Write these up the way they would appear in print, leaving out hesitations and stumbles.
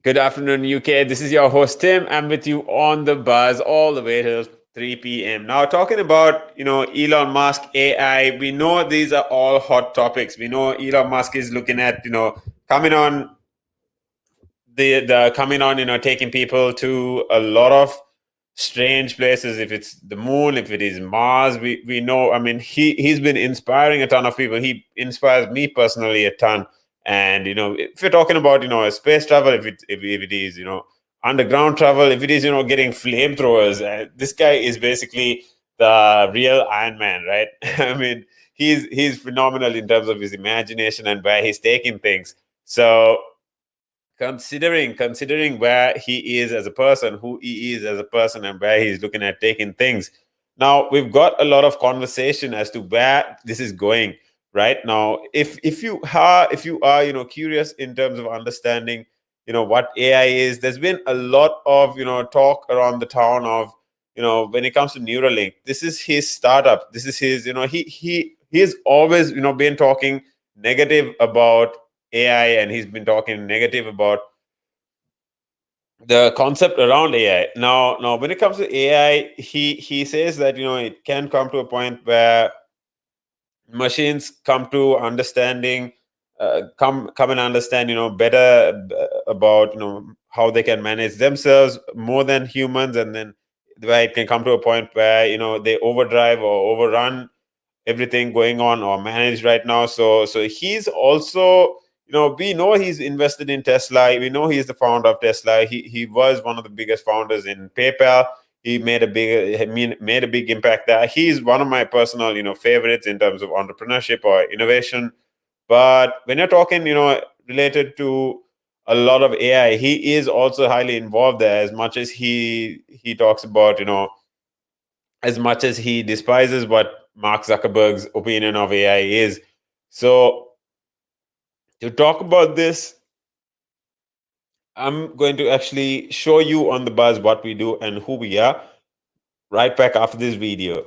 Good afternoon, UK. This is your host Tim. I'm with you on the buzz all the way till 3 p.m. Now, talking about Elon Musk, AI. We know these are all hot topics. We know Elon Musk is looking at coming on the coming on taking people to a lot of strange places. If it's the moon, if it is Mars, we know. I mean, he's been inspiring a ton of people. He inspires me personally a ton. And if you're talking about space travel, if it is underground travel, if it is getting flamethrowers, this guy is basically the real Iron Man, right? I mean, he's phenomenal in terms of his imagination and where he's taking things. So considering where he is as a person, who he is as a person, and where he's looking at taking things. Now we've got a lot of conversation as to where this is going. Right now, if you are curious in terms of understanding what AI is, there's been a lot of talk around the town of when it comes to Neuralink. This is his startup. This is his he's always been talking negative about AI, and he's been talking negative about the concept around AI. Now, when it comes to AI, he says that it can come to a point where machines come to understanding, come and understand better about how they can manage themselves more than humans, and then where it can come to a point where they overdrive or overrun everything going on or managed right now. So he's also, we know he's invested in Tesla. We know he's the founder of Tesla. He was one of the biggest founders in PayPal. He made a big impact there. He's one of my personal favorites in terms of entrepreneurship or innovation. But when you're talking related to a lot of AI, he is also highly involved there. As much as he talks about as much as he despises what Mark Zuckerberg's opinion of AI is. So, to talk about this, I'm going to actually show you on the buzz what we do and who we are right back after this video.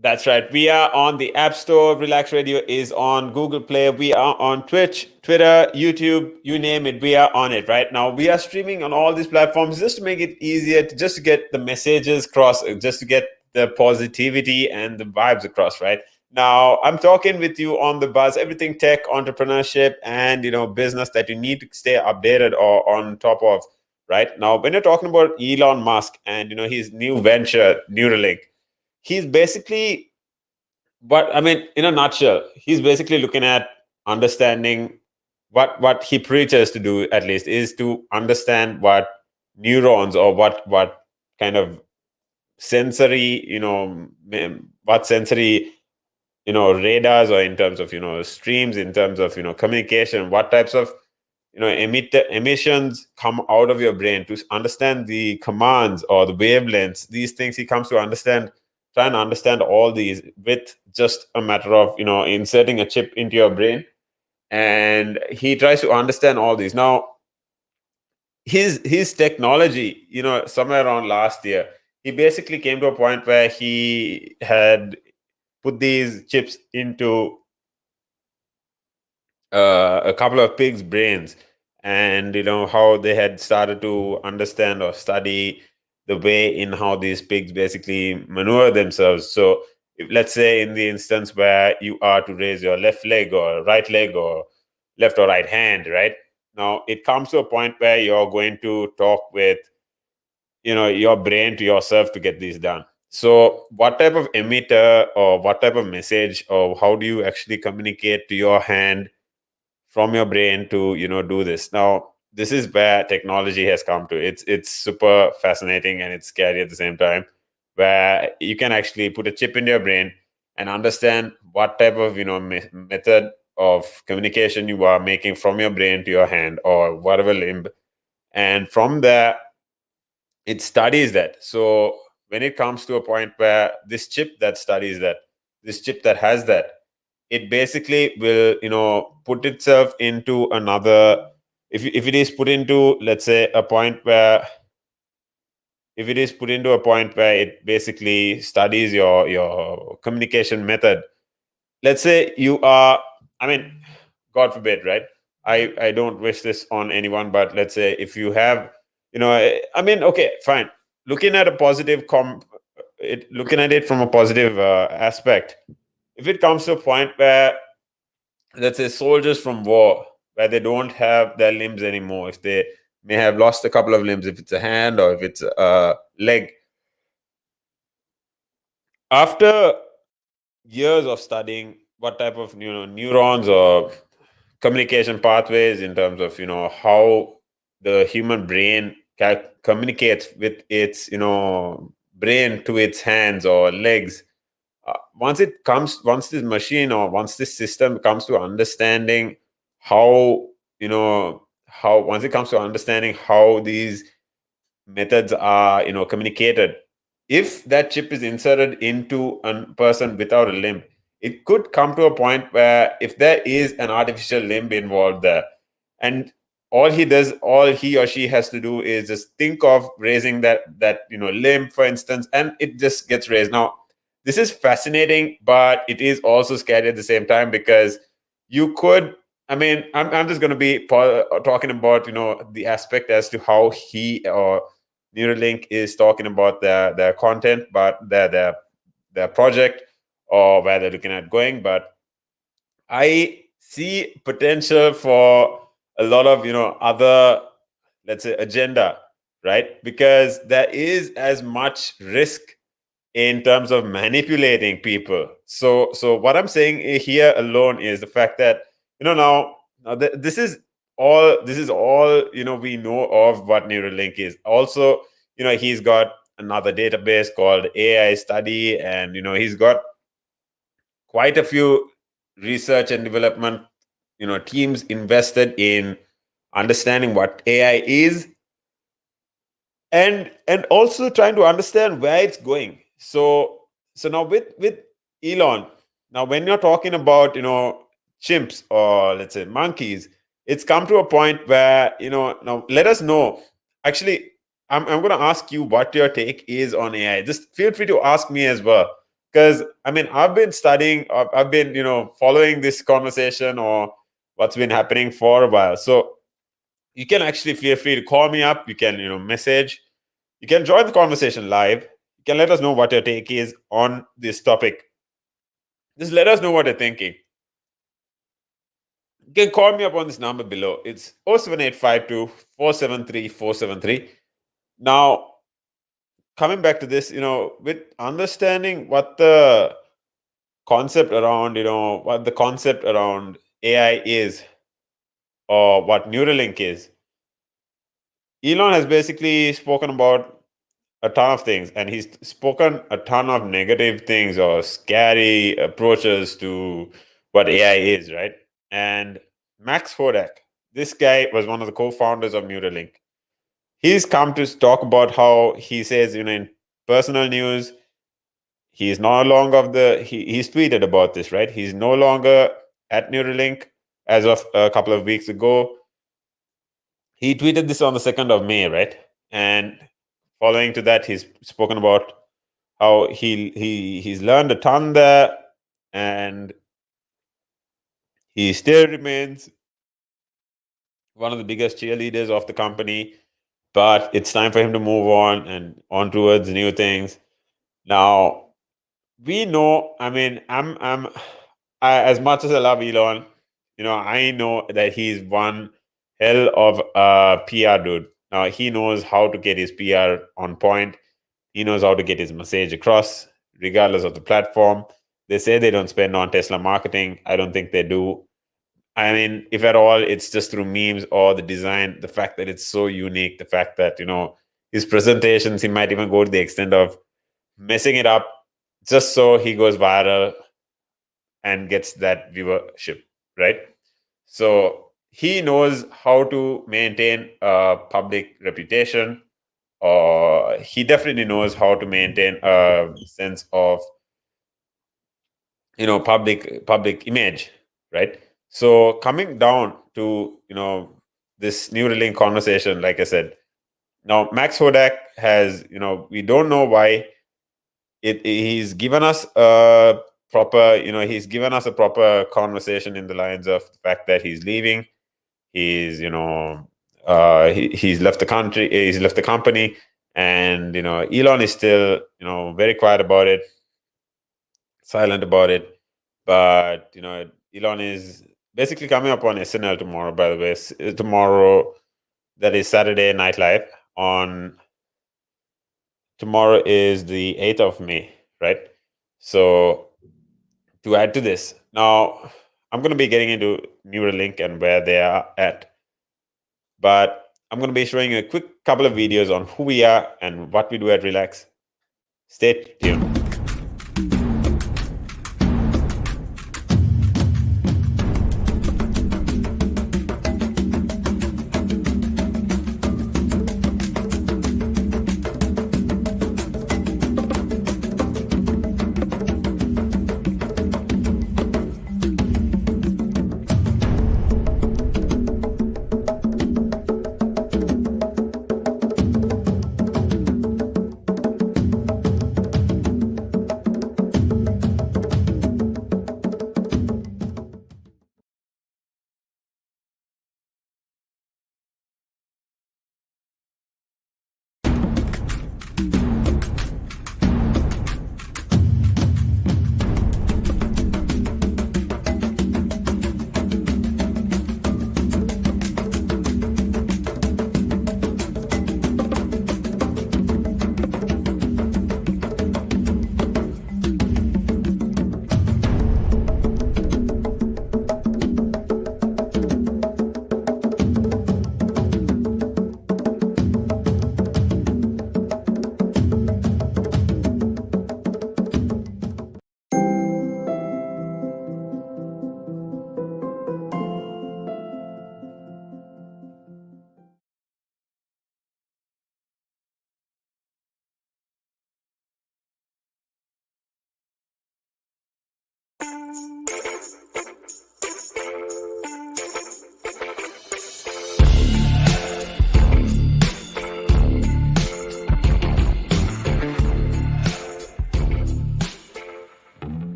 That's right. We are on the App Store. Relax Radio is on Google Play. We are on Twitch, Twitter, YouTube, you name it. We are on it right now. We are streaming on all these platforms just to make it easier, just to get the messages across, just to get the positivity and the vibes across, right? Now, I'm talking with you on the buzz, everything tech, entrepreneurship, and business that you need to stay updated or on top of, right? Now, when you're talking about Elon Musk and his new venture, Neuralink, he's basically, but I mean, in a nutshell, he's basically looking at understanding what he preaches to do, at least, is to understand what neurons, or what kind of sensory, what sensory radars, or in terms of streams, in terms of communication, what types of emissions come out of your brain, to understand the commands or the wavelengths, these things he comes to understand, try and understand all these with just a matter of inserting a chip into your brain, and he tries to understand all these. Now, his technology, somewhere around last year, he basically came to a point where he had put these chips into a couple of pigs' brains, and how they had started to understand or study the way in how these pigs basically maneuver themselves. So if, let's say in the instance where you are to raise your left leg or right leg or left or right hand, right? Now it comes to a point where you're going to talk with your brain to yourself to get these done. So what type of emitter or what type of message or how do you actually communicate to your hand from your brain to do this? Now this is where technology has come to. It's super fascinating and it's scary at the same time, where you can actually put a chip into your brain and understand what type of method of communication you are making from your brain to your hand or whatever limb, and from there it studies that. So when it comes to a point where this chip that studies that, this chip that has that, it basically will put itself into another. If it is put into, let's say, a point where, if it is put into a point where it basically studies your communication method. Let's say you are, I mean, god forbid, right? I don't wish this on anyone, but let's say if you have, I mean, okay, fine, looking at a positive looking at it from a positive aspect. If it comes to a point where, let's say, soldiers from war, where they don't have their limbs anymore, if they may have lost a couple of limbs, if it's a hand or if it's a leg, after years of studying what type of neurons or communication pathways in terms of how the human brain communicates with its brain to its hands or legs. Once this machine or once this system comes to understanding how how once it comes to understanding how these methods are communicated, if that chip is inserted into a person without a limb, it could come to a point where if there is an artificial limb involved there, and all he or she has to do is just think of raising that limb, for instance, and it just gets raised. Now this is fascinating, but it is also scary at the same time, because you could, I mean, I'm just going to be talking about the aspect as to how he or Neuralink is talking about their content, but their project, or where they're looking at going. But I see potential for a lot of other, let's say, agenda, right? Because there is as much risk in terms of manipulating people. So what I'm saying here alone is the fact that this is all we know of what Neuralink is. Also, he's got another database called AI Study, and he's got quite a few research and development teams invested in understanding what AI is, and also trying to understand where it's going. So now with Elon, now when you're talking about chimps or, let's say, monkeys, it's come to a point where now let us know. Actually, I'm going to ask you what your take is on AI. Just feel free to ask me as well, because I mean, I've been studying, I've been following this conversation or what's been happening for a while. So you can actually feel free to call me up. You can message. You can join the conversation live. You can let us know what your take is on this topic. Just let us know what you're thinking. You can call me up on this number below. It's 07852 473 473. Now, coming back to this, with understanding what the concept around, what the concept around AI is, or what Neuralink is, Elon has basically spoken about a ton of things, and he's spoken a ton of negative things or scary approaches to what AI is, right? And Max Hodak, this guy was one of the co-founders of Neuralink. He's come to talk about how he says, in personal news, he's no longer he's tweeted about this, right? He's no longer at Neuralink as of a couple of weeks ago. He tweeted this on the 2nd of May, right? And following to that, he's spoken about how he's learned a ton there, and he still remains one of the biggest cheerleaders of the company, but it's time for him to move on and on towards new things. Now, we know, I mean, as much as I love Elon, I know that he's one hell of a PR dude. Now, he knows how to get his PR on point. He knows how to get his message across, regardless of the platform. They say they don't spend on Tesla marketing. I don't think they do. I mean, if at all, it's just through memes or the design, the fact that it's so unique, the fact that, his presentations, he might even go to the extent of messing it up just so he goes viral and gets that viewership, right? So he knows how to maintain a public reputation, or he definitely knows how to maintain a sense of public image, right? So coming down to this Neuralink conversation, like I said, now Max Hodak has, we don't know why he's given us a proper conversation in the lines of the fact that he's leaving. He's he's left the country, he's left the company, and Elon is still very quiet about it, silent about it. But Elon is basically coming up on SNL tomorrow, by the way. Tomorrow, that is Saturday Night Live. On tomorrow is the 8th of May, right? So to add to this, now I'm going to be getting into Neuralink and where they are at, but I'm going to be showing you a quick couple of videos on who we are and what we do at Relaks. Stay tuned.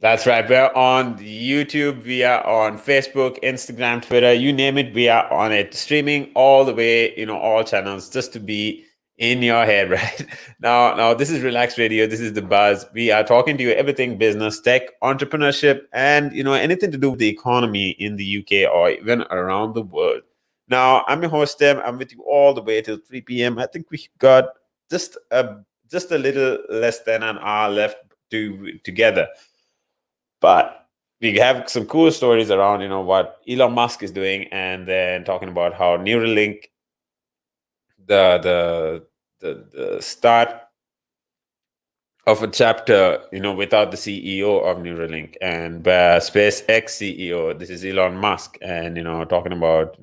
That's right. We're on YouTube, we are on Facebook, Instagram, Twitter, you name it, we are on it. Streaming all the way, all channels just to be in your head, right? Now this is Relax Radio, this is the buzz. We are talking to you everything business, tech, entrepreneurship, and anything to do with the economy in the UK or even around the world. Now, I'm your host, Tim. I'm with you all the way till 3 p.m. I think we got just a little less than an hour left together. But we have some cool stories around, what Elon Musk is doing, and then talking about how Neuralink, the the the start of a chapter, without the CEO of Neuralink, and SpaceX CEO, this is Elon Musk, and talking about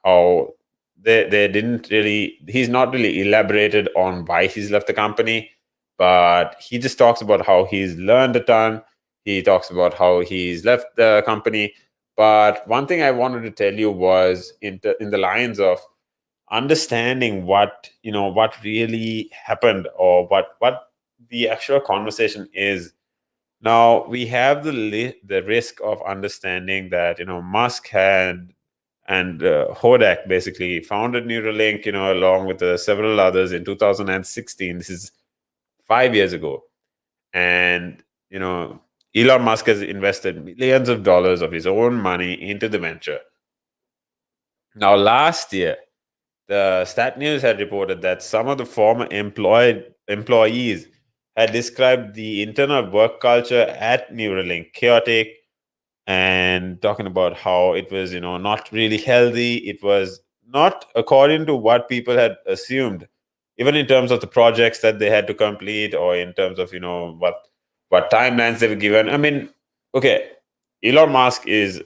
how they didn't really, he's not really elaborated on why he's left the company, but he just talks about how he's learned a ton. He talks about how he's left the company. But one thing I wanted to tell you was in the lines of understanding what really happened, or what the actual conversation is. Now we have the risk of understanding that Musk had and Hodak basically founded Neuralink, along with several others in 2016. This is 5 years ago, and Elon Musk has invested millions of dollars of his own money into the venture. Now, last year, the Stat News had reported that some of the former employees had described the internal work culture at Neuralink chaotic, and talking about how it was, not really healthy. It was not according to what people had assumed, even in terms of the projects that they had to complete, or in terms of what timelines they were given. I mean, okay, Elon Musk is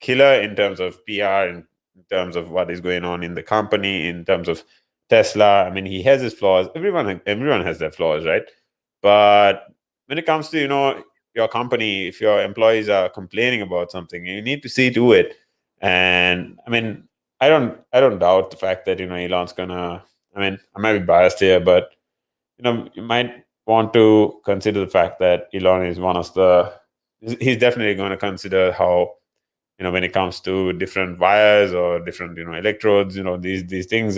killer in terms of PR, in terms of what is going on in the company, in terms of Tesla. I mean, he has his flaws. Everyone has their flaws, right? But when it comes to your company, if your employees are complaining about something, you need to see to it. And I mean, I don't doubt the fact that Elon's gonna. I mean, I might be biased here, but you might want to consider the fact that Elon is one of the. He's definitely going to consider how when it comes to different wires or different electrodes, these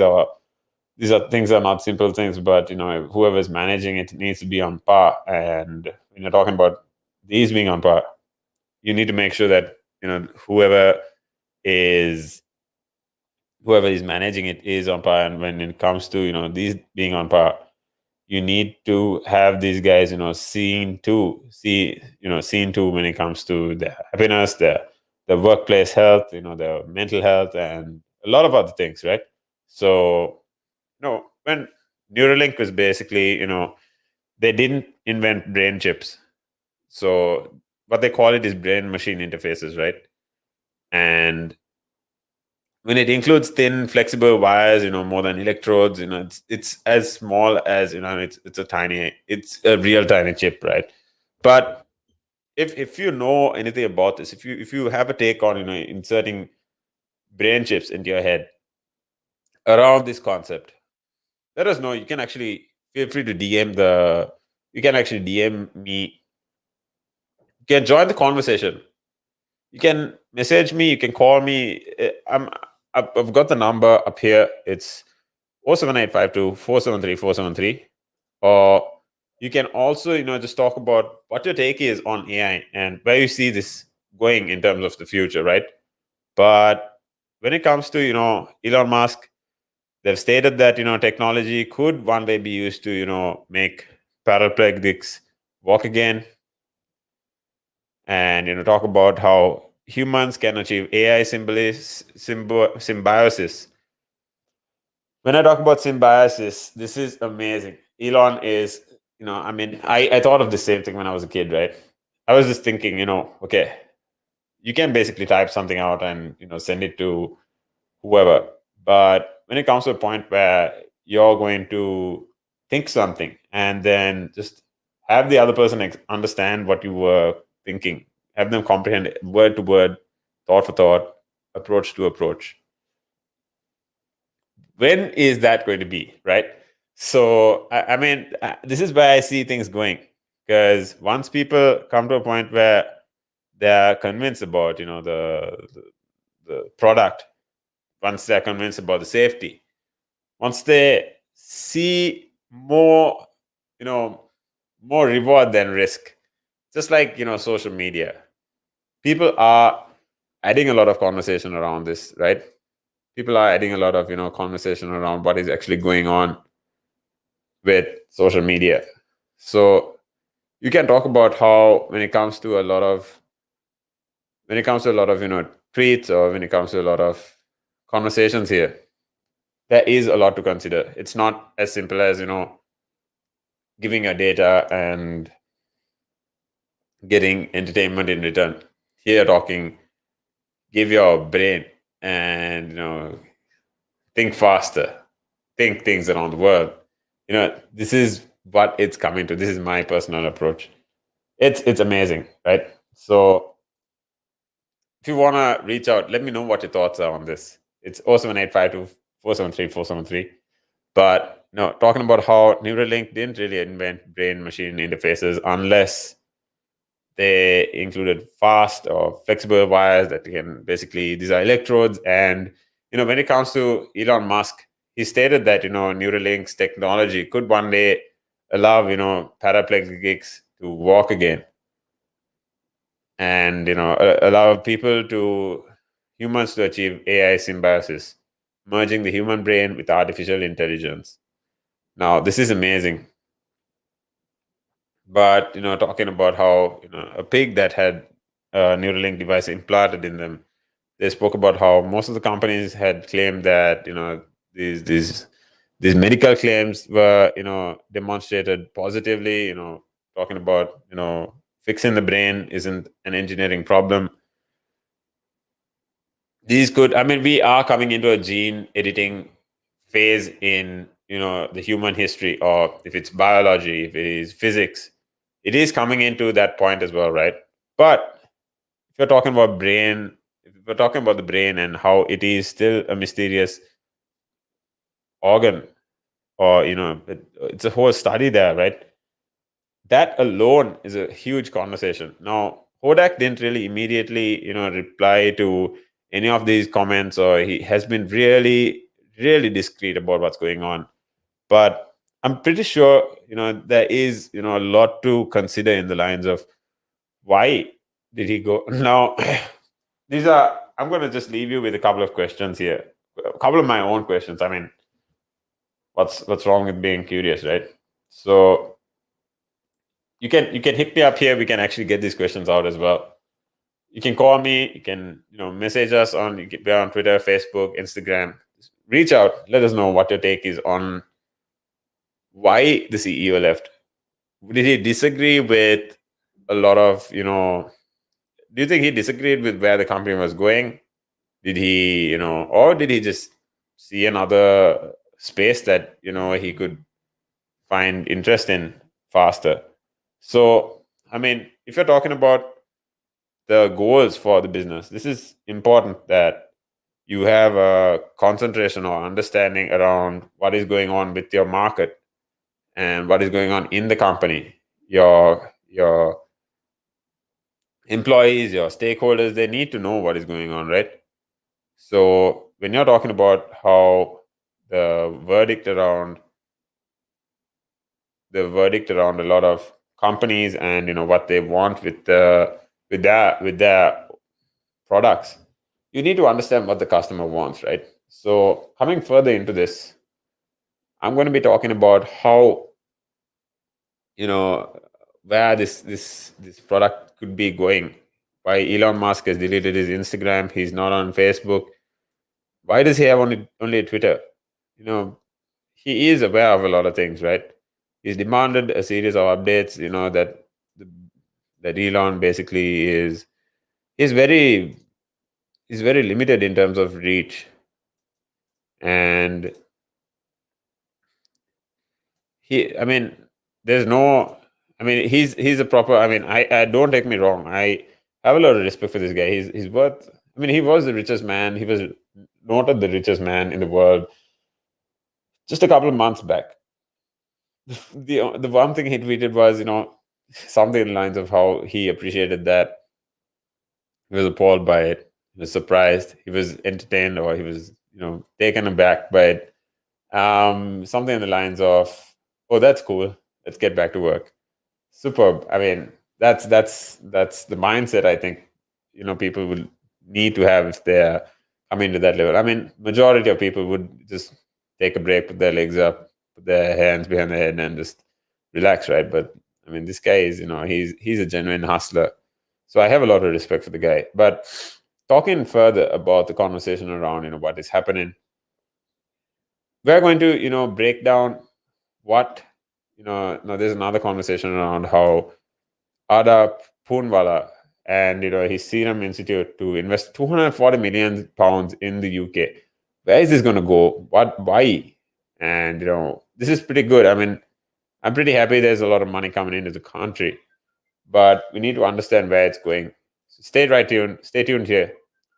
are things are not simple things, but whoever's managing it needs to be on par. And when you're talking about these being on par, you need to make sure that is whoever is managing it is on par. And when it comes to these being on par, you need to have these guys seen to when it comes to their happiness, their workplace health, their mental health, and a lot of other things, right? So when Neuralink was basically, they didn't invent brain chips. So what they call it is brain machine interfaces, right? And when it includes thin, flexible wires, more than electrodes, it's as small as it's a real tiny chip, right? But if you know anything about this, if you have a take on inserting brain chips into your head around this concept, let us know. You can actually feel free to you can actually DM me. You can join the conversation. You can message me. You can call me. I've got the number up here. It's 07852 473 473. Or you can also, just talk about what your take is on AI and where you see this going in terms of the future, right? But when it comes to, Elon Musk, they've stated that, technology could one day be used to, make paraplegics walk again, and, talk about how humans can achieve AI symbiosis. When I talk about symbiosis, this is amazing. Elon is, I mean, I thought of the same thing when I was a kid, right? I was just thinking, okay, you can basically type something out and, send it to whoever. But when it comes to a point where you're going to think something and then just have the other person understand what you were thinking, have them comprehend it, word to word, thought for thought, approach to approach, when is that going to be, right? So I mean, this is where I see things going. because once people come to a point where they're convinced about the product, once they're convinced about the safety, once they see more, you know, more reward than risk, just like social media, people are adding a lot of conversation around this, right? People are adding a lot of conversation around what is actually going on with social media. So you can talk about how when it comes to a lot of tweets, or when it comes to a lot of conversations here, there is a lot to consider. It's not as simple as giving your data and getting entertainment in return. Here talking, give your brain and think faster, think things around the world. This is what it's coming to. This is my personal approach. It's amazing, right? So if you want to reach out, let me know what your thoughts are on this. It's 07852 But no, talking about how Neuralink didn't really invent brain machine interfaces unless they included fast or flexible wires that can basically, these are electrodes. And when it comes to Elon Musk, he stated that Neuralink's technology could one day allow paraplegics to walk again, and allow humans to achieve AI symbiosis, merging the human brain with artificial intelligence. Now this is amazing. But talking about how a pig that had a Neuralink device implanted in them, they spoke about how most of the companies had claimed that these medical claims were demonstrated positively. Talking about fixing the brain isn't an engineering problem. These could, I mean, we are coming into a gene editing phase in the human history, or if it's biology, if it is physics, it is coming into that point as well, right? But if you're talking about brain, if we're talking about the brain and how it is still a mysterious organ, or it's a whole study there, right? That alone is a huge conversation. Now Hodak didn't really immediately reply to any of these comments, or he has been really really discreet about what's going on. But I'm pretty sure there is a lot to consider in the lines of why did he go now. These are, I'm going to just leave you with a couple of questions here, a couple of my own questions. I mean, what's wrong with being curious, right? So you can hit me up here. We can actually get these questions out as well. You can call me. You can message us on, we're on Twitter, Facebook, Instagram. Reach out. Let us know what your take is on why the CEO left. Did he disagree with a lot of do you think he disagreed with where the company was going? Did he or did he just see another space that he could find interest in faster? So I mean, if you're talking about the goals for the business, this is important that you have a concentration or understanding around what is going on with your market and what is going on in the company. Your employees, your stakeholders, they need to know what is going on, right? So when you're talking about how the verdict around a lot of companies and what they want with their products, you need to understand what the customer wants, right? So coming further into this, I'm going to be talking about how where this product could be going. Why Elon Musk has deleted his Instagram, he's not on Facebook. Why does he have only Twitter? you know he is aware of a lot of things, right? He's demanded a series of updates, that Elon basically is very is very limited in terms of reach. And I mean, there's no, I mean, he's a proper, I mean, I don't take me wrong, I have a lot of respect for this guy. He's worth, I mean, he was the richest man, he was noted the richest man in the world just a couple of months back. The one thing he tweeted was, something in the lines of how he appreciated that. He was appalled by it. He was surprised. He was entertained, or he was, taken aback by it. Something in the lines of, "Oh, that's cool. Let's get back to work." Superb. I mean, that's the mindset I think people would need to have if they're coming to that level. I mean, majority of people would just take a break, put their legs up, put their hands behind their head, and just relax, right? But I mean, this guy is, he's a genuine hustler. So I have a lot of respect for the guy. But talking further about the conversation around, what is happening, we're going to, break down what, now there's another conversation around how Ada Poonwala and his Serum Institute to invest 240 million pounds in the UK. Where is this going to go? What? Why? And this is pretty good. I mean, I'm pretty happy there's a lot of money coming into the country, but we need to understand where it's going. So stay tuned here.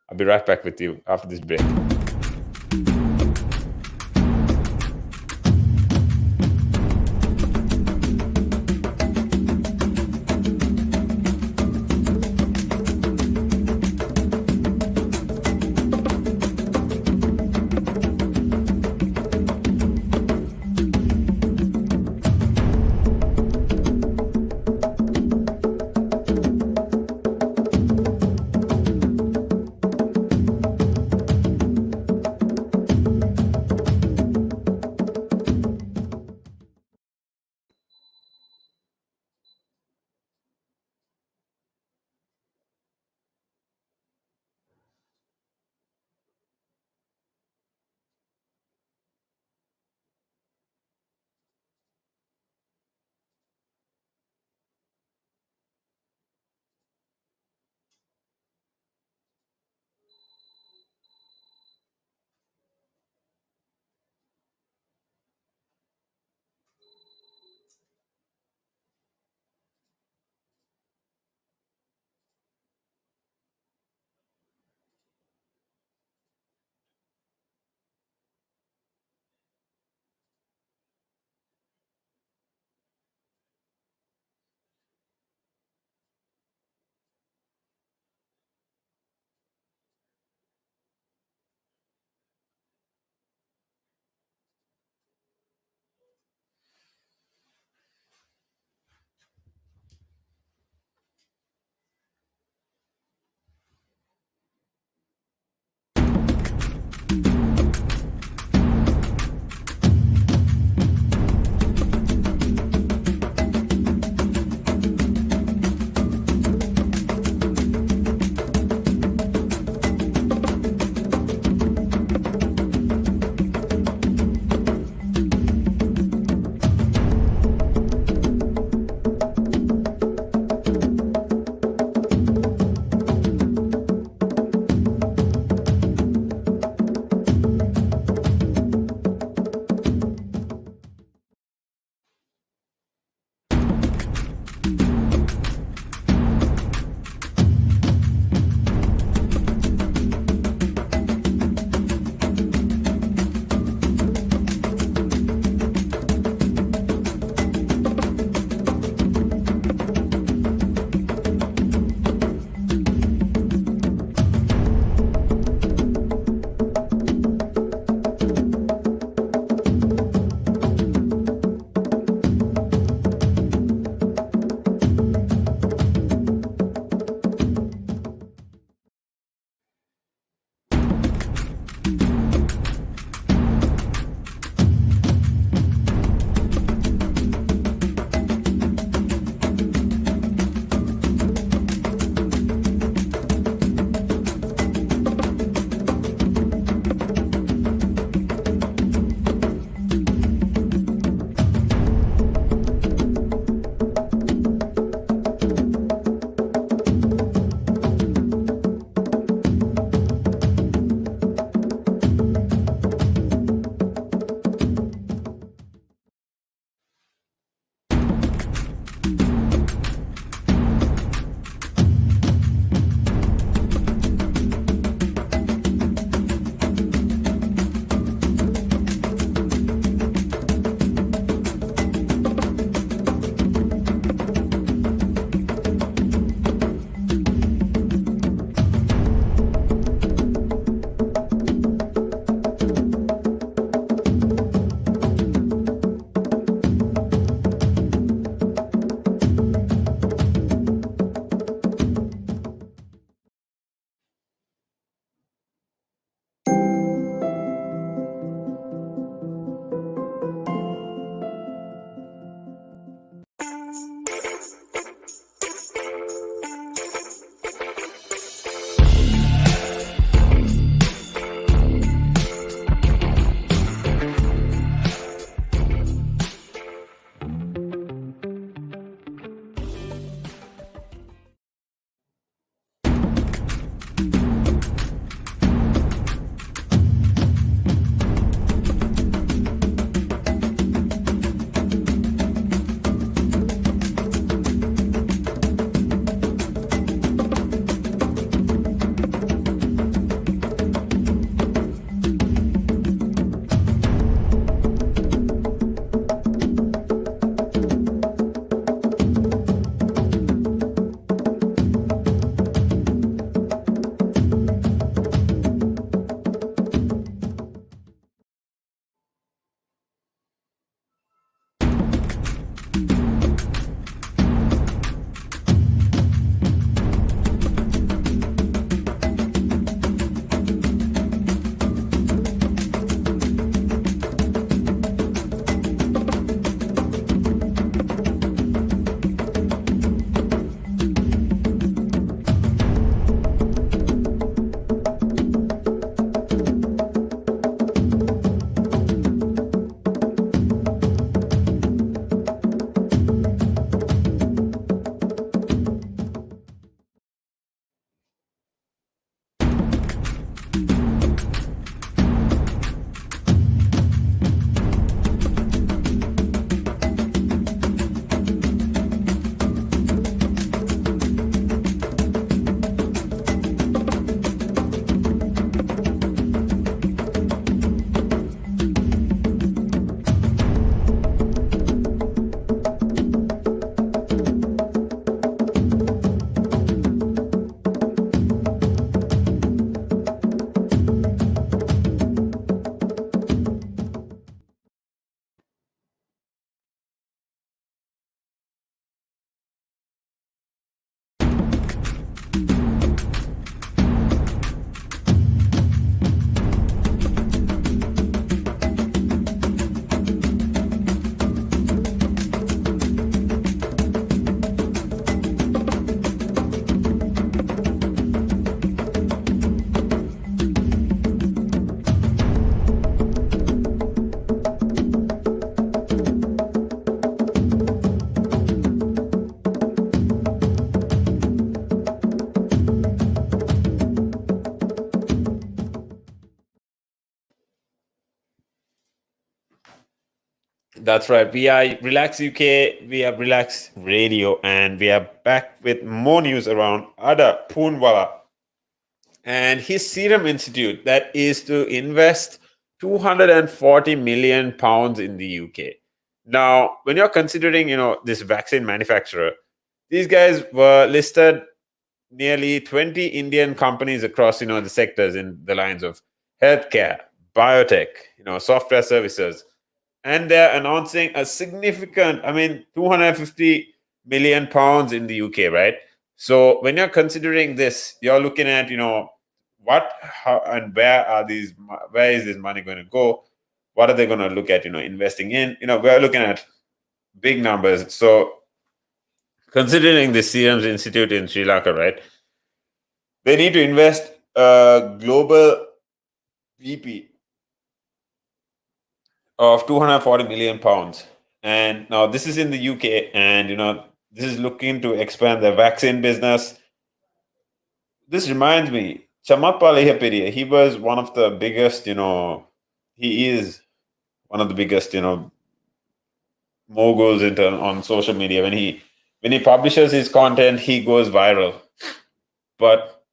I'll be right back with you after this break. That's right. We are Relax UK, we are Relax Radio, and we are back with more news around Ada Poonwala and his Serum Institute that is to invest 240 million pounds in the UK. Now, when you're considering, this vaccine manufacturer, these guys were listed nearly 20 Indian companies across, the sectors in the lines of healthcare, biotech, software services, and they're announcing a significant, 250 million pounds in the UK, right? So when you're considering this, you're looking at, what, how, and where is this money going to go? What are they going to look at, investing in? We're looking at big numbers. So considering the Serums Institute in Sri Lanka, right? They need to invest a global VP of 240 million pounds. And now this is in the UK, and this is looking to expand the vaccine business. This reminds me, Chamappa Lehapediya, he was one of the biggest, he is one of the biggest, moguls on social media. When he publishes his content, he goes viral. But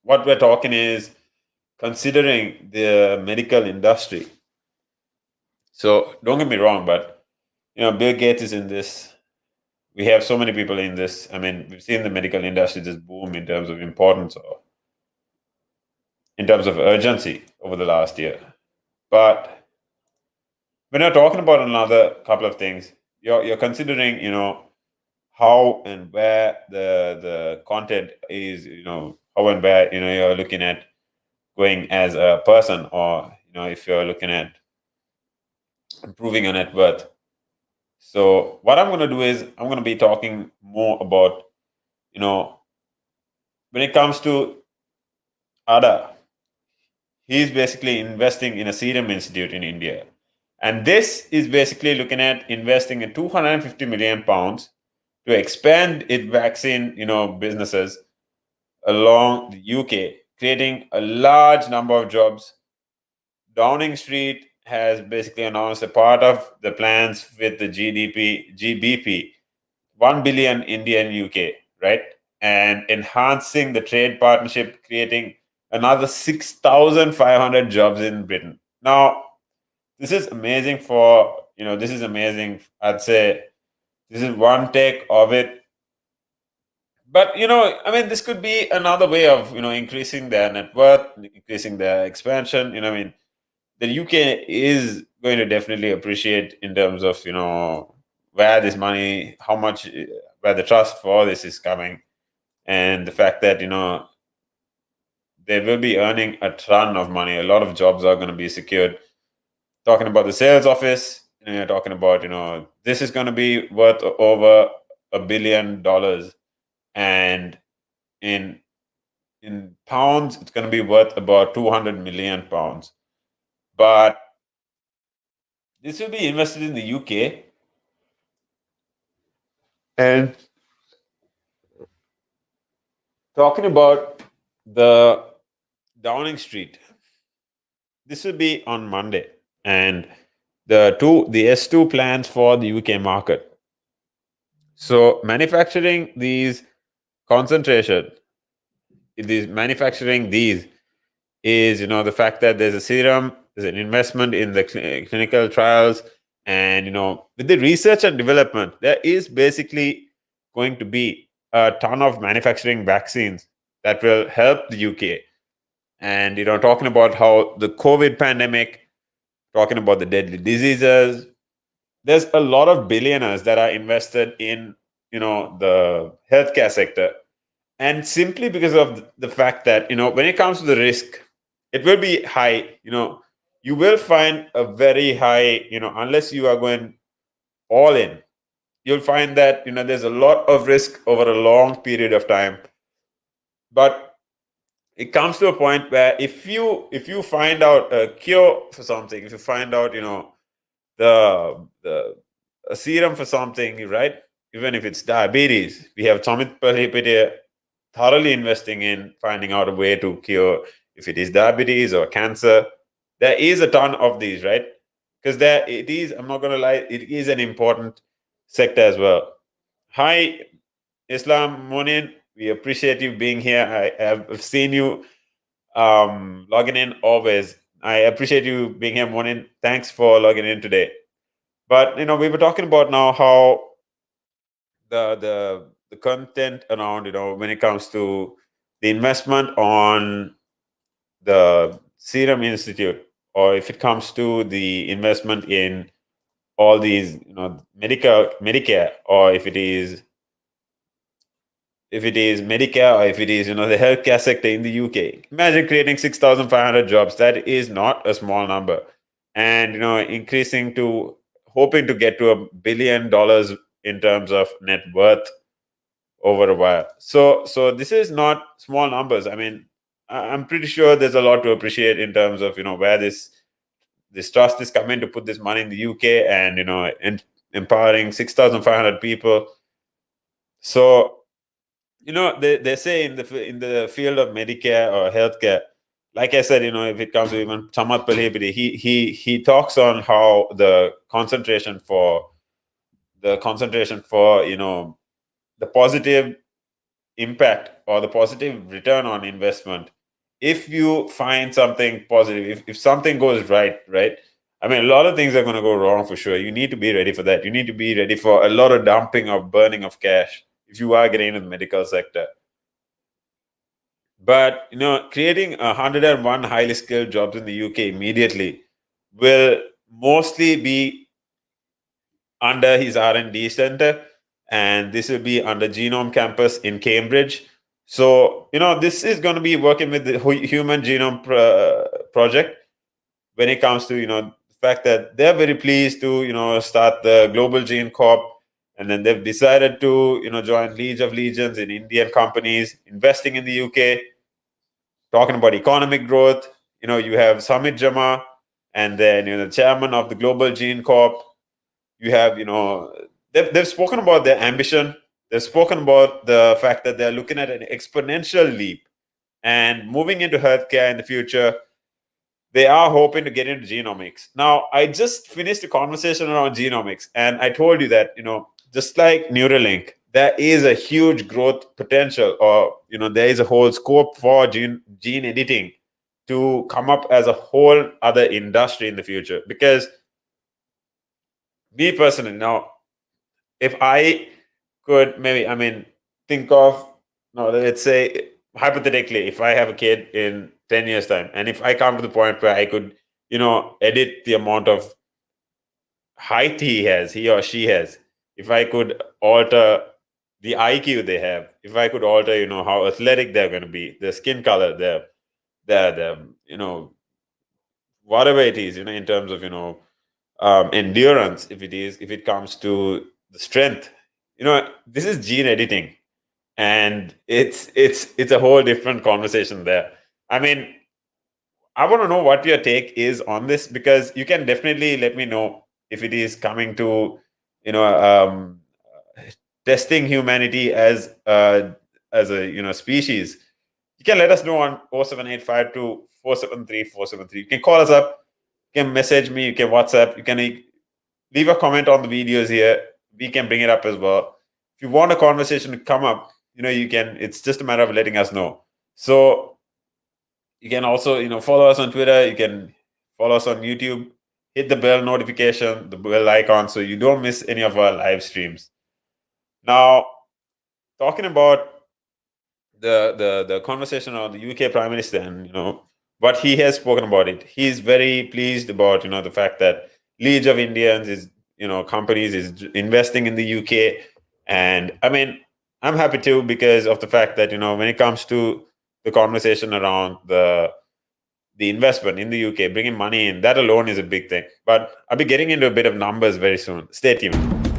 what we're talking is considering the medical industry. So don't get me wrong, but Bill Gates is in this. We have so many people in this. We've seen the medical industry just boom in terms of importance or in terms of urgency over the last year. But when you're talking about another couple of things, you're considering, how and where the content is, how and where, you're looking at going as a person, or, if you're looking at improving your net worth. So what I'm going to do is I'm going to be talking more about, when it comes to Ada, he's basically investing in a Serum Institute in India. And this is basically looking at investing in 250 million pounds to expand its vaccine, businesses along the UK, creating a large number of jobs. Downing Street has basically announced a part of the plans with the GBP, 1 billion Indian UK, right? And enhancing the trade partnership, creating another 6,500 jobs in Britain. Now, this is amazing this is amazing. I'd say this is one take of it. But, this could be another way of, increasing their net worth, increasing their expansion. The UK is going to definitely appreciate in terms of, where this money, how much, where the trust for this is coming, and the fact that, they will be earning a ton of money. A lot of jobs are going to be secured. Talking about the sales office, you're talking about, this is going to be worth over $1 billion, and in pounds, it's going to be worth about 200 million pounds. But this will be invested in the UK. And talking about the Downing Street, this will be on Monday. And the S2 plans for the UK market. So manufacturing these concentration, manufacturing these is, the fact that there's a serum, there's an investment in the clinical trials, and, with the research and development, there is basically going to be a ton of manufacturing vaccines that will help the UK. And, talking about how the COVID pandemic, talking about the deadly diseases, there's a lot of billionaires that are invested in, the healthcare sector. And simply because of the fact that, when it comes to the risk, it will be high. You will find a very high, unless you are going all in, you'll find that, there's a lot of risk over a long period of time. But it comes to a point where if you find out a cure for something, if you find out, the a serum for something, right? Even if it's diabetes, we have Samit Palihipitiya thoroughly investing in finding out a way to cure if it is diabetes or cancer. There is a ton of these, right? because there it is. I'm not going to lie, it is an important sector as well. Hi, Islam Monin. We appreciate you being here. I have seen you logging in always. I appreciate you being here, Monin. Thanks for logging in today. But we were talking about now how the content around when it comes to the investment on the Serum Institute, or if it comes to the investment in all these Medicare, or if it is Medicare, or if it is the healthcare sector in the UK. Imagine creating 6,500 jobs. That is not a small number, and increasing to hoping to get to $1 billion in terms of net worth over a while. So this is not small numbers. I mean, I'm pretty sure there's a lot to appreciate in terms of where this trust is coming to put this money in the UK, and empowering 6,500 people. So they say in the field of Medicare or healthcare, like I said, if it comes to even Samat Palihipidi, he talks on how the concentration for the positive impact or the positive return on investment. If you find something positive, if something goes right, I mean, a lot of things are going to go wrong for sure. You need to be ready for that. You need to be ready for a lot of dumping of burning of cash if you are getting into the medical sector. But creating 101 highly skilled jobs in the UK immediately will mostly be under his R&D center, and this will be under Genome Campus in Cambridge. So this is going to be working with the Human Genome Project when it comes to the fact that they're very pleased to start the Global Gene Corp, and then they've decided to join League of Legends in Indian companies investing in the UK. Talking about economic growth, you have Samit Jama, and then the chairman of the Global Gene Corp. You have they've spoken about their ambition. They've spoken about the fact that they're looking at an exponential leap and moving into healthcare in the future. They are hoping to get into genomics. Now, I just finished a conversation around genomics, and I told you that just like Neuralink, there is a huge growth potential, or there is a whole scope for gene editing to come up as a whole other industry in the future. Because me personally, now, if I could maybe, think of, let's say hypothetically, if I have a kid in 10 years time, and if I come to the point where I could edit the amount of height he or she has, if I could alter the IQ they have, if I could alter how athletic they're going to be, the skin color, their whatever it is, in terms of endurance, if it comes to the strength, this is gene editing, and it's a whole different conversation there. I mean, I want to know what your take is on this, because you can definitely let me know if it is coming to testing humanity as a species. You can let us know on 07852 473 473. You can call us up, you can message me, you can WhatsApp, you can leave a comment on the videos here. We can bring it up as well. If you want a conversation to come up, you can. It's just a matter of letting us know. So you can also follow us on Twitter. You can follow us on YouTube. Hit the bell notification, the bell icon, so you don't miss any of our live streams. Now, talking about the conversation on the UK Prime Minister and what he has spoken about it, he's very pleased about the fact that League of Indians is companies is investing in the UK, and I mean, I'm happy too, because of the fact that when it comes to the conversation around the investment in the UK, bringing money in, that alone is a big thing. But I'll be getting into a bit of numbers very soon. Stay tuned.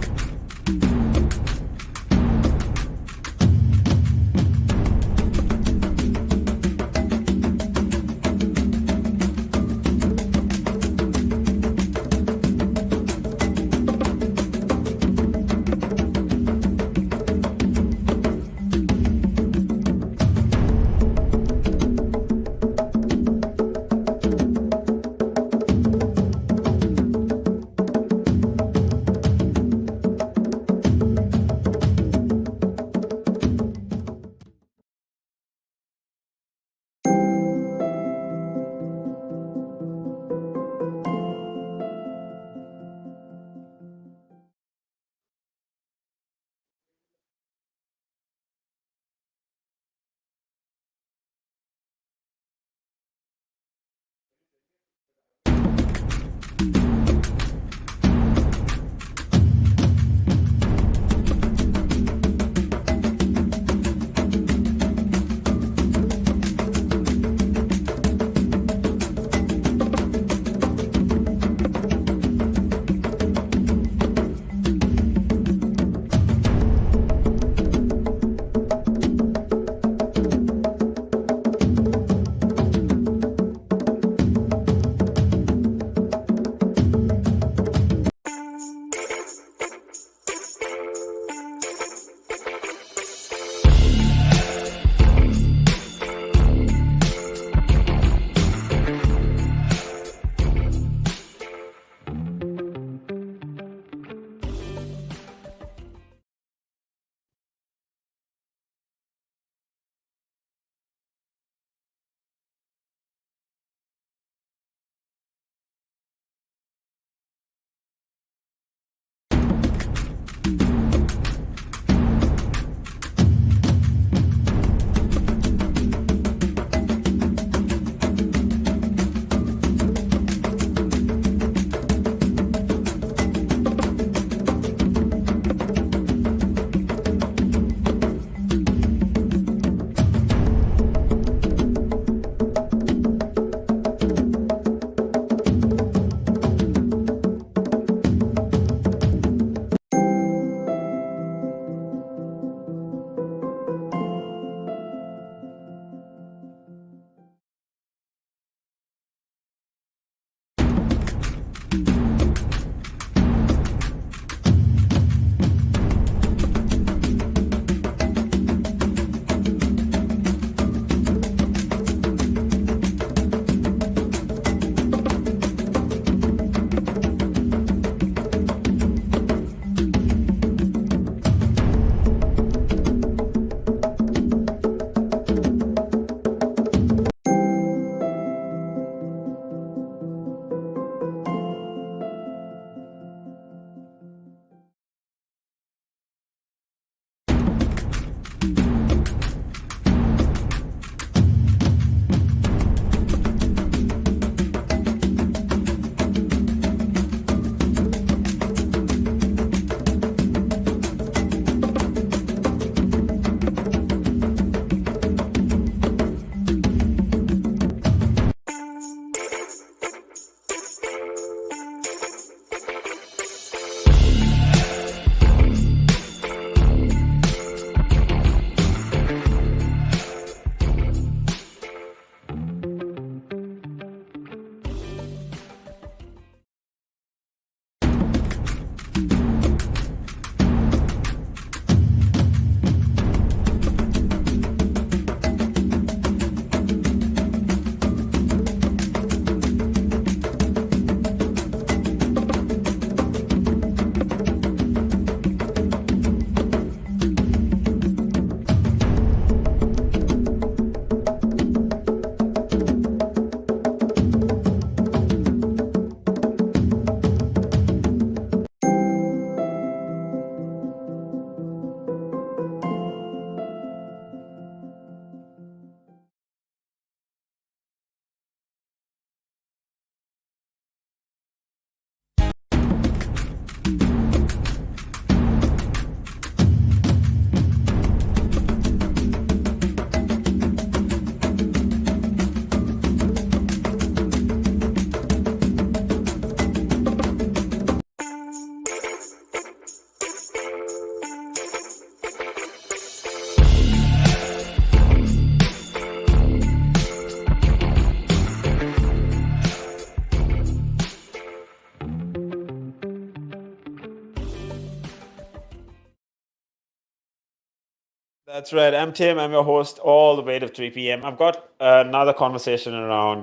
That's right. I'm Tim. I'm your host all the way to 3 p.m. I've got another conversation around,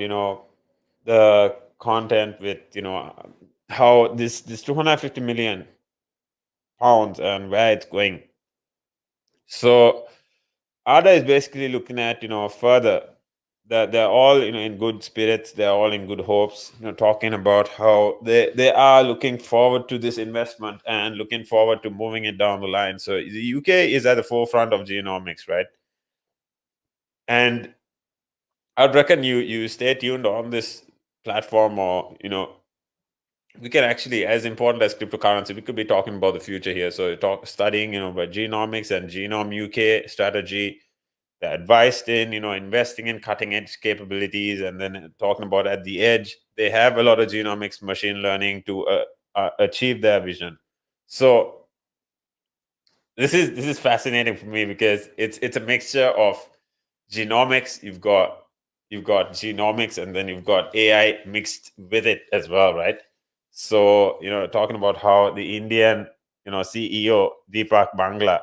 the content with, how this 250 million pounds and where it's going. So Ada is basically looking at, further. They're all, in good spirits. They're all in good hopes, talking about how they are looking forward to this investment and looking forward to moving it down the line. So the UK is at the forefront of genomics, right? And I'd reckon you stay tuned on this platform, or we can actually, as important as cryptocurrency, we could be talking about the future here. So studying, about genomics and genome UK strategy. They're advised in, investing in cutting edge capabilities, and then talking about at the edge, they have a lot of genomics, machine learning to achieve their vision. So this is fascinating for me because it's a mixture of genomics. You've got genomics, and then you've got AI mixed with it as well, right? So talking about how the Indian CEO Deepak Bangla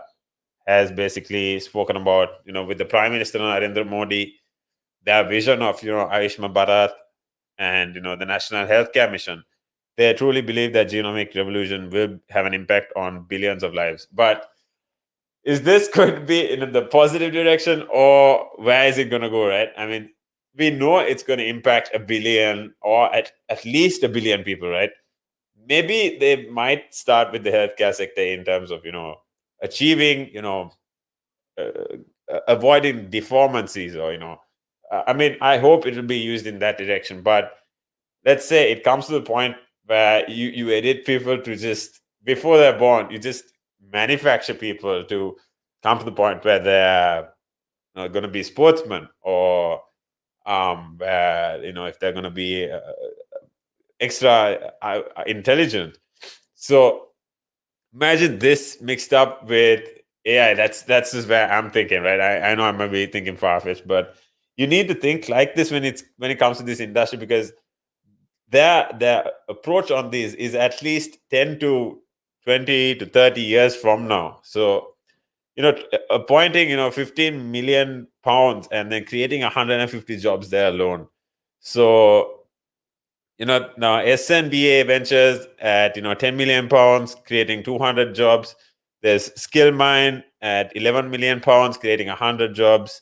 has basically spoken about, with the Prime Minister Narendra Modi, their vision of Ayushman Bharat and the National Healthcare Mission. They truly believe that genomic revolution will have an impact on billions of lives. But is this going to be in the positive direction, or where is it going to go, right? I mean, we know it's going to impact a billion, or at least a billion people, right? Maybe they might start with the healthcare sector in terms of achieving avoiding deformancies, or I mean, I hope it will be used in that direction. But let's say it comes to the point where you edit people to just before they're born, you just manufacture people to come to the point where they're going to be sportsmen, or where if they're going to be extra intelligent. So imagine this mixed up with AI. That's just where I'm thinking, right? I know I might be thinking far-fetched, but you need to think like this when it comes to this industry, because their approach on this is at least 10 to 20 to 30 years from now. So appointing 15 million pounds and then creating 150 jobs there alone. So now SNBA Ventures at 10 million pounds, creating 200 jobs. There's Skillmine at 11 million pounds, creating 100 jobs.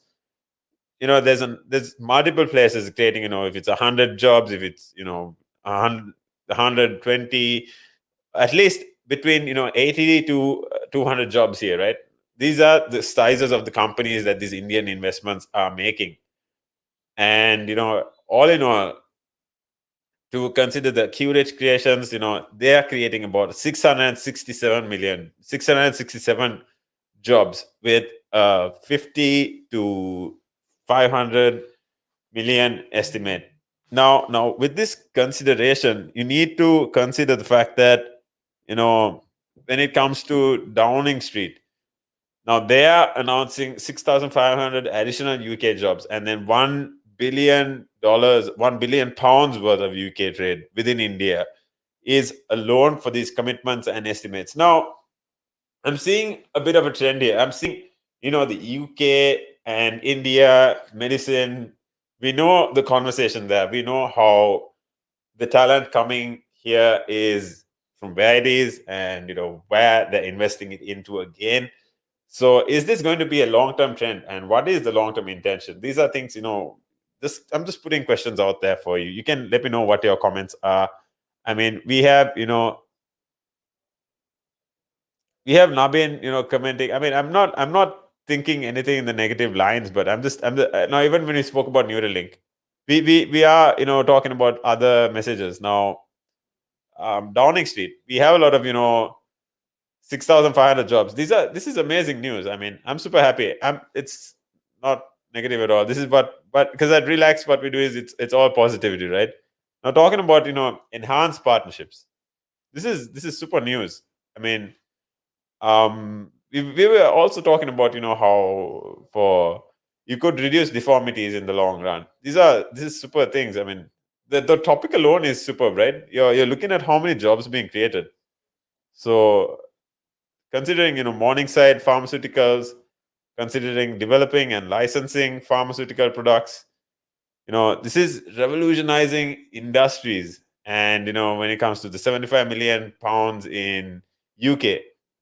There's multiple places creating, if it's 100 jobs, if it's 100, 120, at least between 80 to 200 jobs here, right? These are the sizes of the companies that these Indian investments are making. And all in all, to consider the Q-Rich creations, they are creating about 667 jobs with 50 to 500 million estimate. Now, with this consideration, you need to consider the fact that, when it comes to Downing Street, now they are announcing 6,500 additional UK jobs, and then $1 billion, £1 billion worth of UK trade within India is a loan for these commitments and estimates. Now, I'm seeing a bit of a trend here. I'm seeing, the UK and India medicine. We know the conversation there. We know how the talent coming here is from where it is, and where they're investing it into again. So is this going to be a long-term trend, and what is the long-term intention? These are things, I'm just putting questions out there for you. You can let me know what your comments are. I mean, we have Nabin, commenting. I mean, I'm not thinking anything in the negative lines, but now, even when we spoke about Neuralink, we are, talking about other messages. Now, Downing Street, we have a lot of, 6,500 jobs. This is amazing news. I mean, I'm super happy. It's not negative at all. This is but because at Relaks, what we do is it's all positivity, right? Now, talking about, enhanced partnerships. This is super news. I mean, we were also talking about, how for you could reduce deformities in the long run. This is super things. I mean, the topic alone is superb, right? You're looking at how many jobs being created. So considering, Morningside Pharmaceuticals, considering developing and licensing pharmaceutical products. This is revolutionizing industries. And when it comes to the 75 million pounds in UK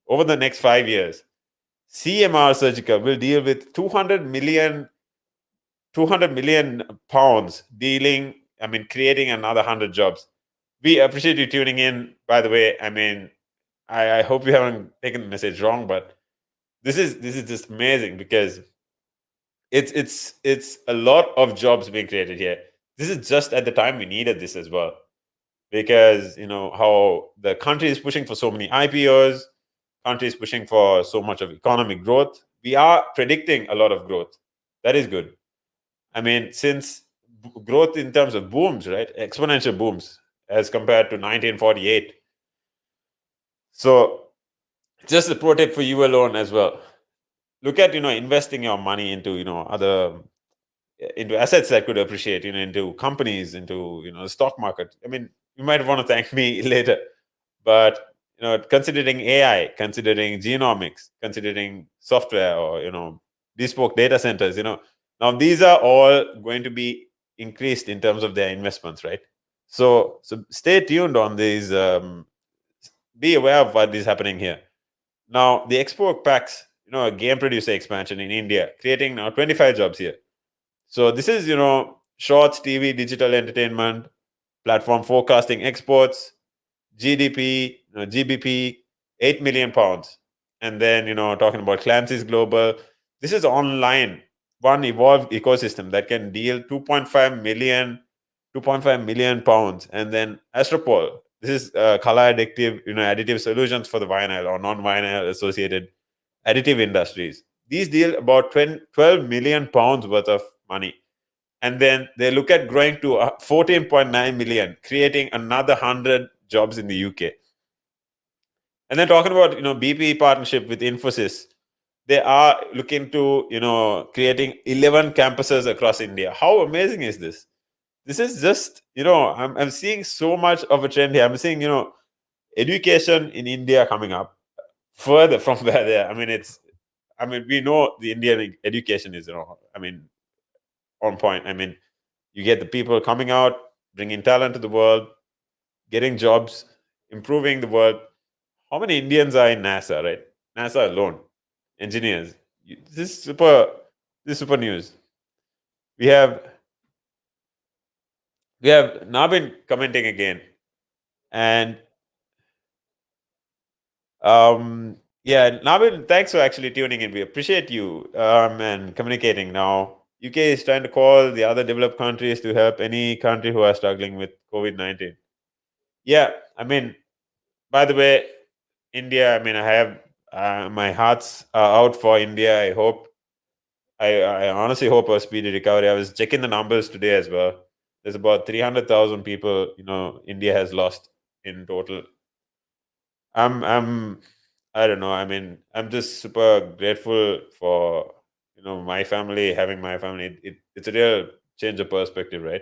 over the next 5 years, CMR Surgical will deal with 200 million pounds dealing, creating another 100 jobs. We appreciate you tuning in, by the way. I hope you haven't taken the message wrong, but this is just amazing because it's a lot of jobs being created here. This is just at the time we needed this as well, because how the country is pushing for so many IPOs, country is pushing for so much of economic growth. We are predicting a lot of growth. That is good. Since growth in terms of booms, right, exponential booms as compared to 1948. So just a pro tip for you alone as well. Look at investing your money into other into assets that could appreciate, into companies, into the stock market. You might want to thank me later, but considering AI, considering genomics, considering software, or bespoke data centers, now these are all going to be increased in terms of their investments, right? So stay tuned on these. Be aware of what is happening here. Now the Expo packs, a game producer expansion in India, creating now 25 jobs here. So this is, shorts, TV, digital entertainment, platform forecasting exports, GDP, GBP, 8 million pounds. And then, talking about Clancy's Global, this is online, one evolved ecosystem that can deal 2.5 million pounds. And then Astropol, this is color additive solutions for the vinyl or non-vinyl associated additive industries. These deal about 12 million pounds worth of money. And then they look at growing to 14.9 million, creating another 100 jobs in the UK. And then talking about BP partnership with Infosys, they are looking to creating 11 campuses across India. How amazing is this? This is just I'm seeing so much of a trend here. I'm seeing education in India coming up further from where they are. We know the Indian education is on point. You get the people coming out, bringing talent to the world, getting jobs, improving the world. How many Indians are in NASA, right? NASA alone, engineers. This is super. This is super news. We have now been commenting again, and yeah, Nabin, thanks for actually tuning in. We appreciate you and communicating. Now, UK is trying to call the other developed countries to help any country who are struggling with COVID-19. Yeah, by the way, India. I have my hearts are out for India. I honestly hope a speedy recovery. I was checking the numbers today as well. There's about 300,000 people. India has lost in total. I'm I don't know. I'm just super grateful for my family, having my family. It's a real change of perspective, right?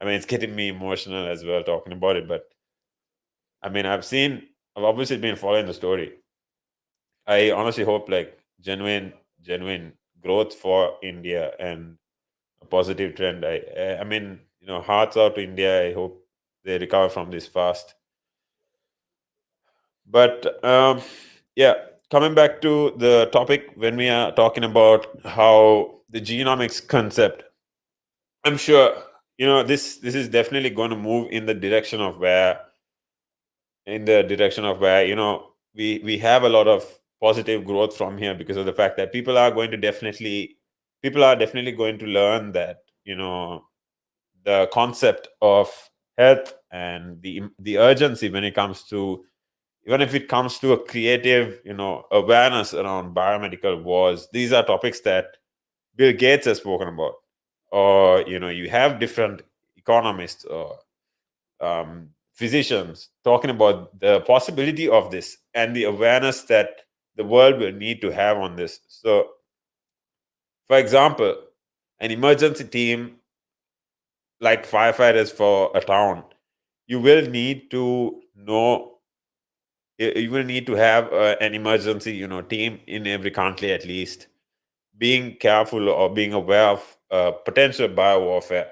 It's getting me emotional as well talking about it. But I've obviously been following the story. I honestly hope like genuine growth for India and a positive trend. Hearts out to India. I hope they recover from this fast. But yeah, coming back to the topic, when we are talking about how the genomics concept, I'm sure this is definitely going to move in the direction of where we have a lot of positive growth from here, because of the fact that people are definitely going to learn that the concept of health and the urgency when it comes to, even if it comes to a creative awareness around biomedical wars. These are topics that Bill Gates has spoken about, or you have different economists or physicians talking about the possibility of this and the awareness that the world will need to have on this. So for example, an emergency team like firefighters for a town, you will need to know you will need to have an emergency team in every country at least, being careful or being aware of potential biowarfare.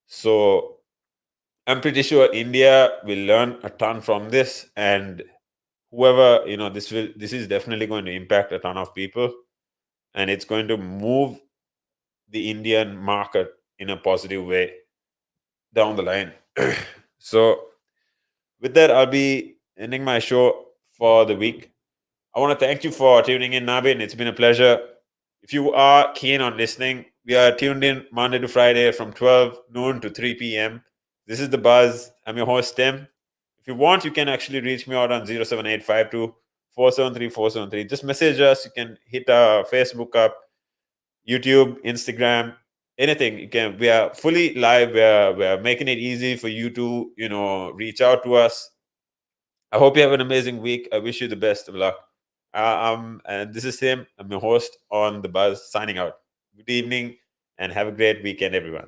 So I'm pretty sure India will learn a ton from this, and whoever, this is definitely going to impact a ton of people, and it's going to move the Indian market in a positive way down the line. So with that, I'll be ending my show for the week. I want to thank you for tuning in, Nabin. It's been a pleasure. If you are keen on listening, we are tuned in Monday to Friday from 12 noon to 3 p.m. This is The Buzz. I'm your host, Tim. If you want, you can actually reach me out on 07852 473 473. Just message us. You can hit our Facebook up, YouTube, Instagram, anything. You can. We are fully live. We're making it easy for you to, reach out to us. I hope you have an amazing week. I wish you the best of luck. And this is Tim. I'm your host on The Buzz, signing out. Good evening and have a great weekend, everyone.